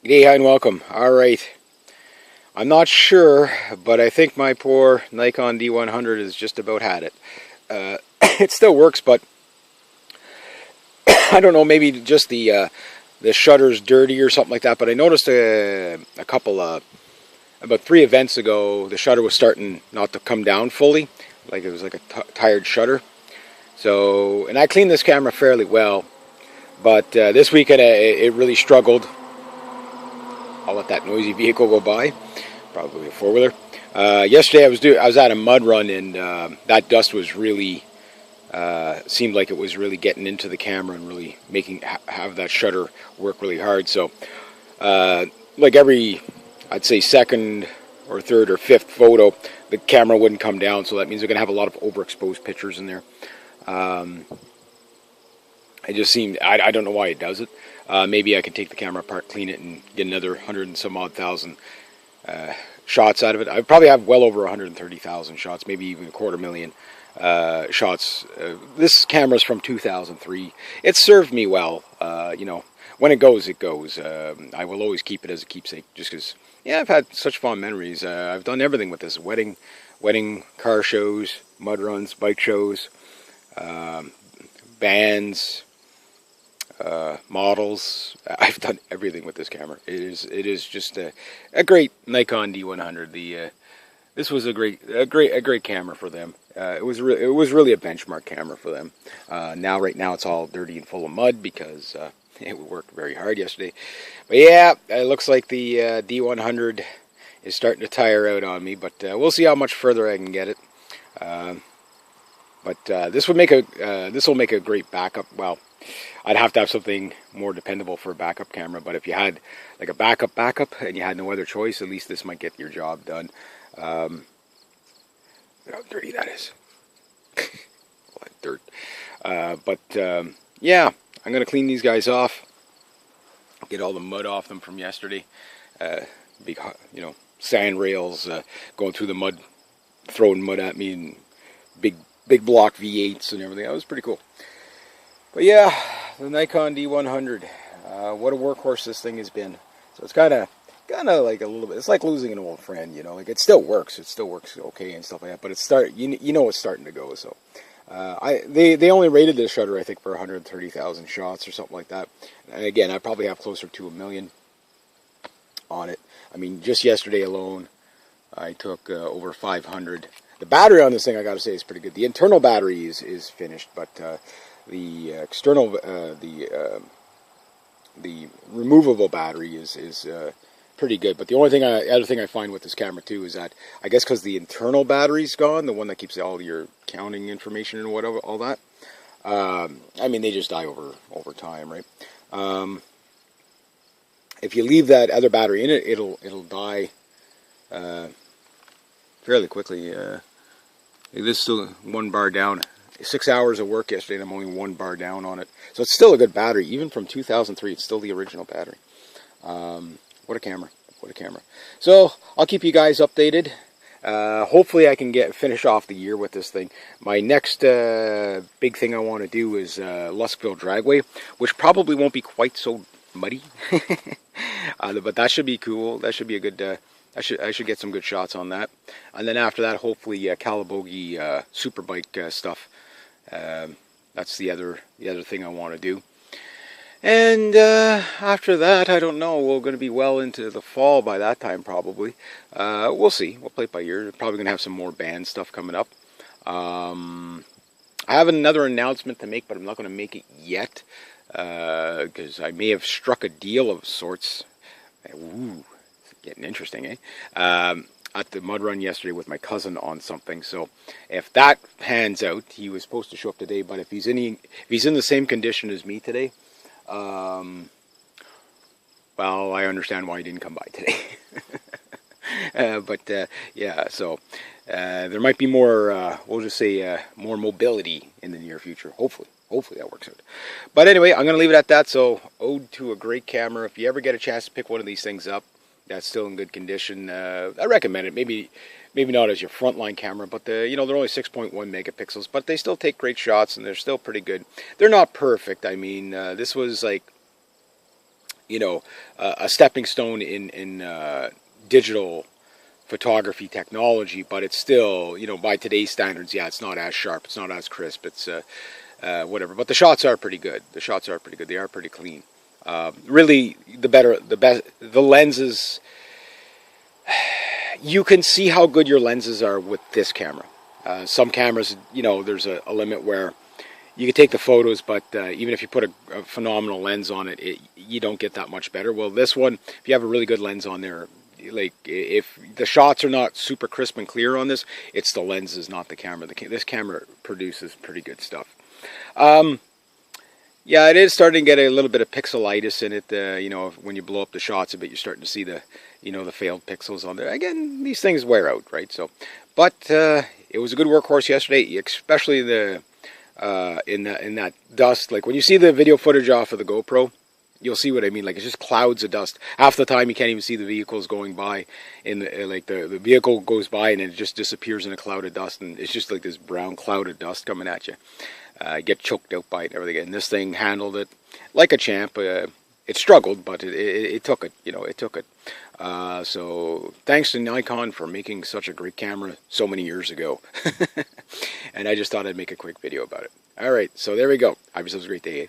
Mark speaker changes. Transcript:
Speaker 1: G'day, hi and welcome. Alright, I'm not sure, but I think my poor Nikon D100 has just about had it. It still works, but I don't know, maybe just the shutter's dirty or something like that, but I noticed a couple, about 3 events ago, the shutter was starting not to come down fully, like it was like a tired shutter. So, and I cleaned this camera fairly well, but this weekend it really struggled. I'll let that noisy vehicle go by, probably a four-wheeler. Yesterday I was at a mud run, and that dust was really seemed like it was really getting into the camera and really making have that shutter work really hard. So like every, I'd say, second or third or fifth photo, the camera wouldn't come down, so that means they're going to have a lot of overexposed pictures in there. It just seemed, I don't know why it does it. Maybe I could take the camera apart, clean it, and get another 100 and some odd thousand shots out of it. I probably have well over 130,000 shots, maybe even 250,000 shots. This camera's from 2003. It served me well. You know, when it goes, it goes. I will always keep it as a keepsake, just because, yeah, I've had such fond memories. I've done everything with this: wedding, car shows, mud runs, bike shows, bands. Models. I've done everything with this camera. It is just a great Nikon D100. This was a great camera for them. It was really a benchmark camera for them. Right now it's all dirty and full of mud because it worked very hard yesterday. But yeah, it looks like the D100 is starting to tire out on me. But we'll see how much further I can get it. This will make a great backup. Well, I'd have to have something more dependable for a backup camera, but if you had like a backup and you had no other choice, at least this might get your job done. Look how dirty that is. Dirt. Yeah, I'm going to clean these guys off, get all the mud off them from yesterday. Big, sand rails going through the mud, throwing mud at me, and big block V8s and everything. That was pretty cool. But yeah, the Nikon D100, what a workhorse this thing has been. So it's kind of like a little bit, it's like losing an old friend, like it still works okay and stuff like that, but it's it's starting to go. So they only rated this shutter, I think, for 130,000 shots or something like that. And again, I probably have closer to 1 million on it. I mean, just yesterday alone, I took over 500. The battery on this thing, I got to say, is pretty good. The internal battery is finished, but the external, the removable battery is pretty good. But the only other thing I find with this camera too is that, I guess because the internal battery's gone, the one that keeps all your counting information and whatever, all that. I mean, they just die over time, right? If you leave that other battery in it, it'll die fairly quickly. This is still 1 bar down. 6 hours of work yesterday, and I'm only 1 bar down on it. So it's still a good battery, even from 2003. It's still the original battery. What a camera! What a camera! So I'll keep you guys updated. Hopefully, I can finish off the year with this thing. My next big thing I want to do is Luskville Dragway, which probably won't be quite so muddy, but that should be cool. That should be a good. I should get some good shots on that. And then after that, hopefully Calabogie Superbike stuff. That's the other thing I want to do. And after that, I don't know. We're going to be well into the fall by that time, probably. We'll see. We'll play it by ear. Probably going to have some more band stuff coming up. I have another announcement to make, but I'm not going to make it yet because I may have struck a deal of sorts. Ooh. Getting interesting, eh? At the mud run yesterday with my cousin on something. So if that pans out, he was supposed to show up today. But if he's in the same condition as me today, well, I understand why he didn't come by today. Yeah. So there might be more. We'll just say more mobility in the near future. Hopefully that works out. But anyway, I'm going to leave it at that. So, ode to a great camera. If you ever get a chance to pick one of these things up, that's still in good condition, I recommend it. Maybe not as your frontline camera, but they're only 6.1 megapixels, but they still take great shots and they're still pretty good. They're not perfect. I mean, this was like you know, a stepping stone in digital photography technology, but it's still, you know, by today's standards, yeah, it's not as sharp, it's not as crisp, it's whatever. But the shots are pretty good. The shots are pretty good. They are pretty clean. Really, the lenses. You can see how good your lenses are with this camera. Some cameras, you know, there's a limit where you can take the photos, but even if you put a phenomenal lens on it, you don't get that much better. Well, this one, if you have a really good lens on there, like if the shots are not super crisp and clear on this, it's the lenses, not the camera. This camera produces pretty good stuff. Yeah, it is starting to get a little bit of pixelitis in it. You know, when you blow up the shots a bit, you're starting to see the, you know, the failed pixels on there. Again, these things wear out, right? So, but it was a good workhorse yesterday, especially the in that dust. Like when you see the video footage off of the GoPro, you'll see what I mean. Like it's just clouds of dust. Half the time you can't even see the vehicles going by. Like the vehicle goes by and it just disappears in a cloud of dust, and it's just like this brown cloud of dust coming at you. Get choked out by it and everything. And this thing handled it like a champ. It struggled, but it took it. You know, it took it. So thanks to Nikon for making such a great camera so many years ago. And I just thought I'd make a quick video about it. All right, so there we go. Have yourselves a great day.